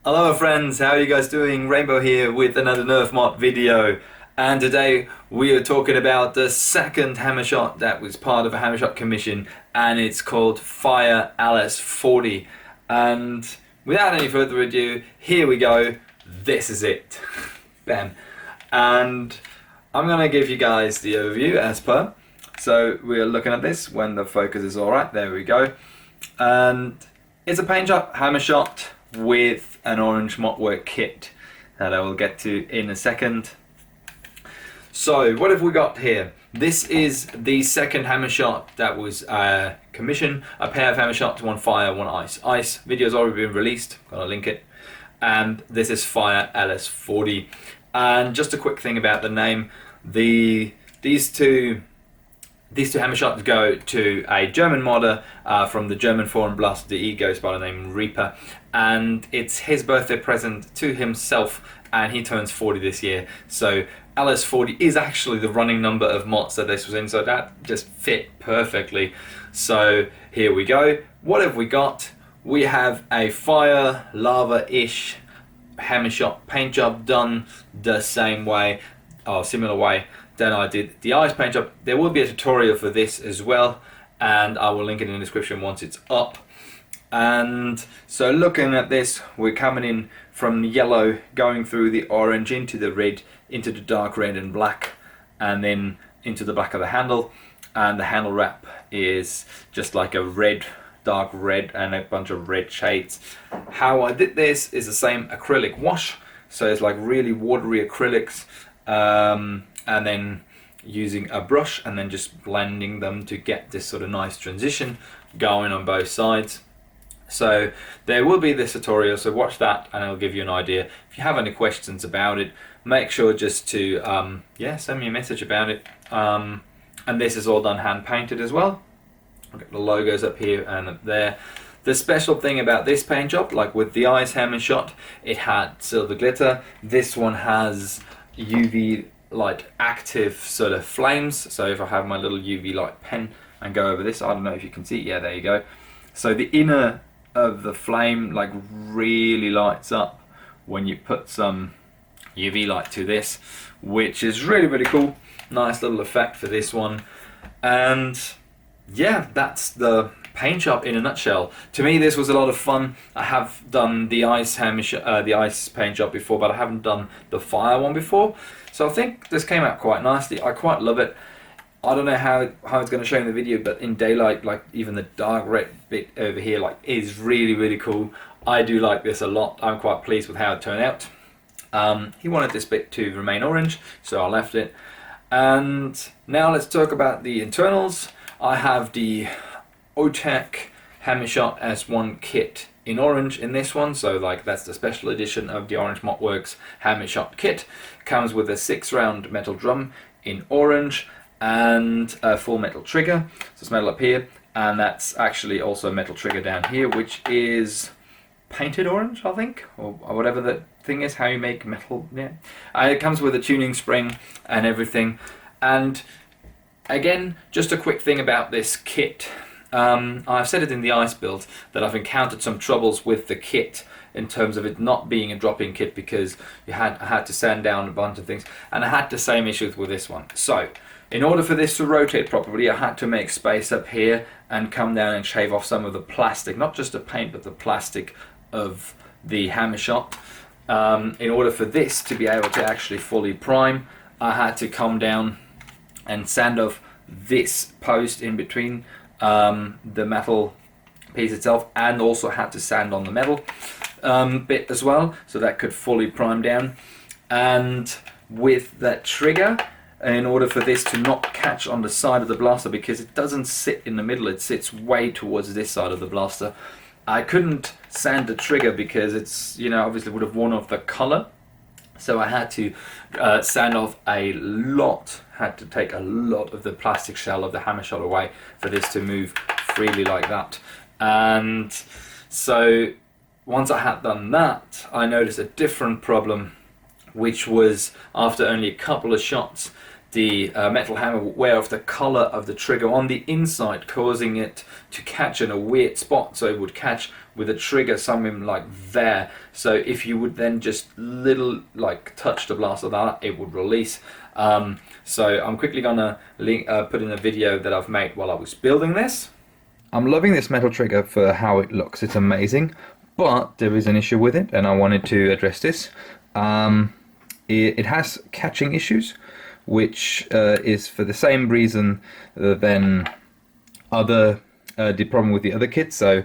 Hello friends, how are you guys doing? Rainbow here with another NERF mod video, and today we are talking about the second Hammershot that was part of a Hammershot commission, and it's called Fire LS-40. And without any further ado, here we go. This is it. Bam. And I'm gonna give you guys the overview as per. So we're looking at this when the focus is alright. There we go. And it's a paint job Hammershot with an orange motwork kit that I will get to in a second. So what have we got here? This is the second Hammershot that was commissioned. A pair of Hammershots, one fire, one ice. Ice video's already been released, gotta link it. And this is Fire LS-40. And just a quick thing about the name, these two Hammershots go to a German modder from the German foreign blaster. He goes by the name Reaper, and it's his birthday present to himself, and he turns 40 this year. So LS-40 is actually the running number of mods that this was in, so that just fit perfectly. So here we go. What have we got? We have a fire, lava-ish Hammershot paint job done the same way, or similar way then I did the ice paint job. There will be a tutorial for this as well, and I will link it in the description once it's up. And so looking at this, we're coming in from the yellow, going through the orange into the red, into the dark red and black, and then into the back of the handle. And the handle wrap is just like a red, dark red, and a bunch of red shades. How I did this is the same acrylic wash, so it's like really watery acrylics. And then using a brush and then just blending them to get this sort of nice transition going on both sides. So there will be this tutorial, so watch that and it'll give you an idea. If you have any questions about it, make sure just to send me a message about it. And this is all done hand painted as well. I've got the logos up here and up there. The special thing about this paint job, like with the ice Hammershot, it had silver glitter. This one has UV light active sort of flames. So if I have my little UV light pen and go over this, I don't know if you can see, yeah, there you go. So the inner of the flame like really lights up when you put some UV light to this, which is really cool. Nice little effect for this one. And yeah, that's the paint job in a nutshell. To me, this was a lot of fun. I have done the ice the ice paint job before, but I haven't done the fire one before. So I think this came out quite nicely. I quite love it. I don't know how it's going to show in the video, but in daylight, like even the dark red bit over here, like is really cool. I do like this a lot. I'm quite pleased with how it turned out. He wanted this bit to remain orange, so I left it. And now let's talk about the internals. I have the O-Tac Hammershot S1 kit in orange in this one, so like that's the special edition of the Orange Motworks Hammershot kit. Comes with a 6-round metal drum in orange and a full metal trigger. So it's metal up here, and that's actually also a metal trigger down here, which is painted orange, I think, or whatever the thing is, how you make metal. Yeah, it comes with a tuning spring and everything. And again, just a quick thing about this kit. I've said it in the ice build that I've encountered some troubles with the kit in terms of it not being a drop-in kit, because I had to sand down a bunch of things, and I had the same issues with this one. So in order for this to rotate properly, I had to make space up here and come down and shave off some of the plastic, not just the paint but the plastic of the Hammershot. In order for this to be able to actually fully prime, I had to come down and sand off this post in between the metal piece itself, and also had to sand on the metal bit as well, so that could fully prime down. And with that trigger, in order for this to not catch on the side of the blaster, because it doesn't sit in the middle, it sits way towards this side of the blaster, I couldn't sand the trigger because it's, you know, obviously would have worn off the color. So I had to sand off a lot, had to take a lot of the plastic shell of the Hammershot away for this to move freely like that. And so once I had done that, I noticed a different problem, which was after only a couple of shots, the metal hammer will wear off the color of the trigger on the inside, causing it to catch in a weird spot. So it would catch with a trigger somewhere like there. So if you would then just touch the blaster that, it would release. So I'm quickly gonna put in a video that I've made while I was building this. I'm loving this metal trigger for how it looks. It's amazing, but there is an issue with it, and I wanted to address this. It has catching issues, which is for the same reason than the problem with the other kits. So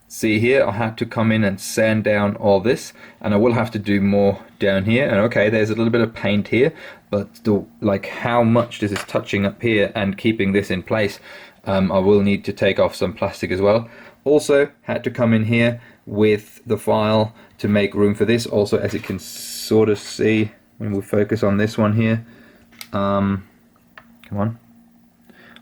see here, I had to come in and sand down all this, and I will have to do more down here. And okay, there's a little bit of paint here, but still, like, how much this is touching up here and keeping this in place, I will need to take off some plastic as well. Also had to come in here with the file to make room for this. Also, as you can sort of see when we focus on this one here, come on,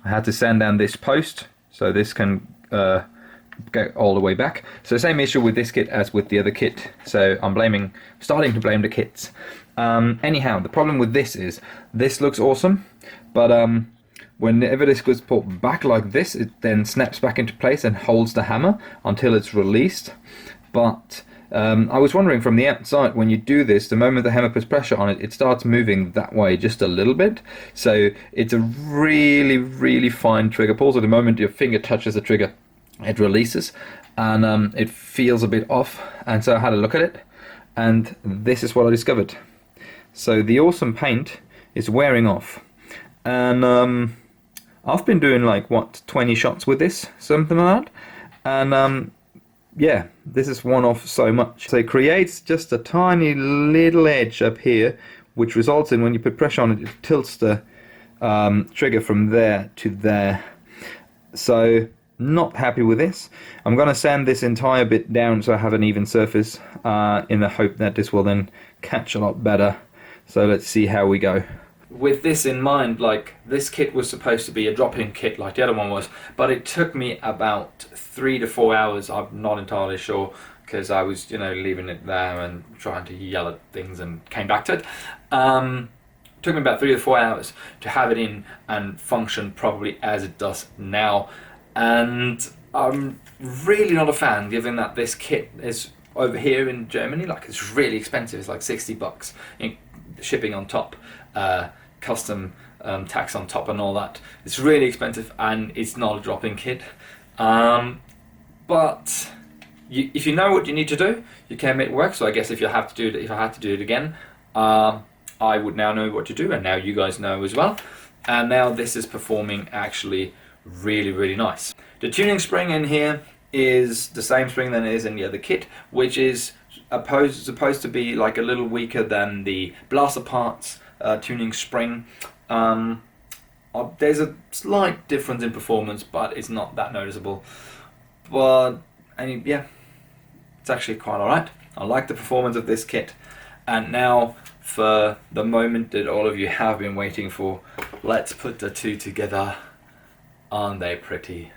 I had to sand down this post so this can go all the way back. So same issue with this kit as with the other kit. So I'm starting to blame the kits. Anyhow, the problem with this is this looks awesome, but whenever this was put back like this, it then snaps back into place and holds the hammer until it's released. But I was wondering from the outside, when you do this, the moment the hammer puts pressure on it, it starts moving that way just a little bit. So it's a really, really fine trigger pull. So the moment your finger touches the trigger, it releases, and it feels a bit off. And so I had a look at it, and this is what I discovered. So the awesome paint is wearing off, and I've been doing like, what, 20 shots with this, something like that, and yeah, this is worn off so much. So it creates just a tiny little edge up here, which results in, when you put pressure on it, it tilts the trigger from there to there. So not happy with this. I'm going to sand this entire bit down so I have an even surface, in the hope that this will then catch a lot better. So let's see how we go. With this in mind, like, this kit was supposed to be a drop-in kit like the other one was, but it took me about 3 to 4 hours. I'm not entirely sure, because I was, leaving it there and trying to yell at things and came back to it. Took me about 3 to 4 hours to have it in and function properly as it does now. And I'm really not a fan, given that this kit is over here in Germany, like, it's really expensive. It's like $60, shipping on top, custom tax on top and all that. It's really expensive, and it's not a drop-in kit. But if you know what you need to do, you can make it work. So I guess if I had to do it again, I would now know what to do, and now you guys know as well. And now this is performing actually really, really nice. The tuning spring in here is the same spring that it is in the other kit, which is supposed to be like a little weaker than the blaster parts tuning spring. There's a slight difference in performance, but it's not that noticeable. But yeah, it's actually quite alright. I like the performance of this kit. And now for the moment that all of you have been waiting for, let's put the two together. Aren't they pretty?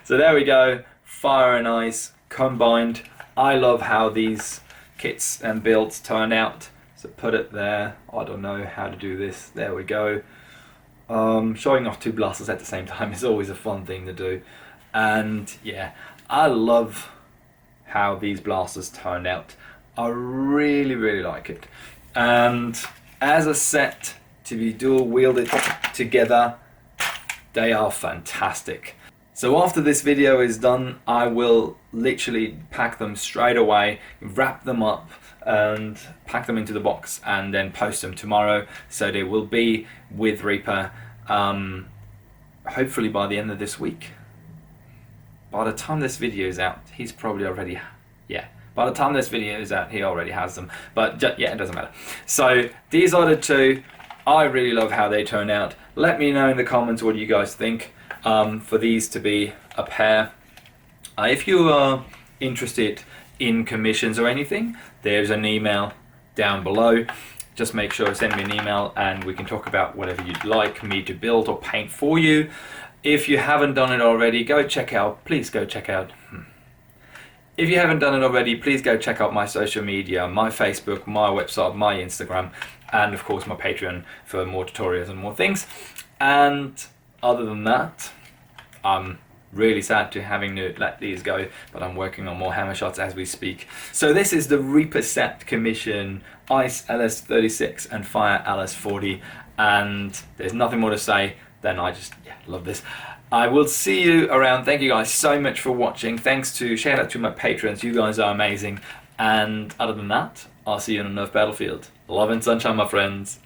So there we go, fire and ice combined. I love how these kits and builds turn out. So put it there. I don't know how to do this. There we go. Showing off two blasters at the same time is always a fun thing to do. And yeah, I love how these blasters turned out. I really, really like it. And as a set to be dual wielded together, they are fantastic. So after this video is done, I will literally pack them straight away, wrap them up and pack them into the box, and then post them tomorrow. So they will be with Reaper hopefully by the end of this week. By the time this video is out, he's probably already, by the time this video is out, he already has them. But yeah, it doesn't matter. So these are the two. I really love how they turn out. Let me know in the comments what you guys think. For these to be a pair. If you are interested in commissions or anything, there's an email down below. Just make sure to send me an email and we can talk about whatever you'd like me to build or paint for you. If you haven't done it already, please go check out. If you haven't done it already, please go check out my social media, my Facebook, my website, my Instagram. and of course my Patreon for more tutorials and more things. And other than that, I'm really sad to having to let these go, but I'm working on more Hammershots as we speak. So this is the Reaper Set Commission Ice LS-36 and Fire LS-40, and there's nothing more to say than I just love this. I will see you around. Thank you guys so much for watching. Shout out to my patrons, you guys are amazing. And other than that, I'll see you on a Nerf battlefield. Love and sunshine, my friends.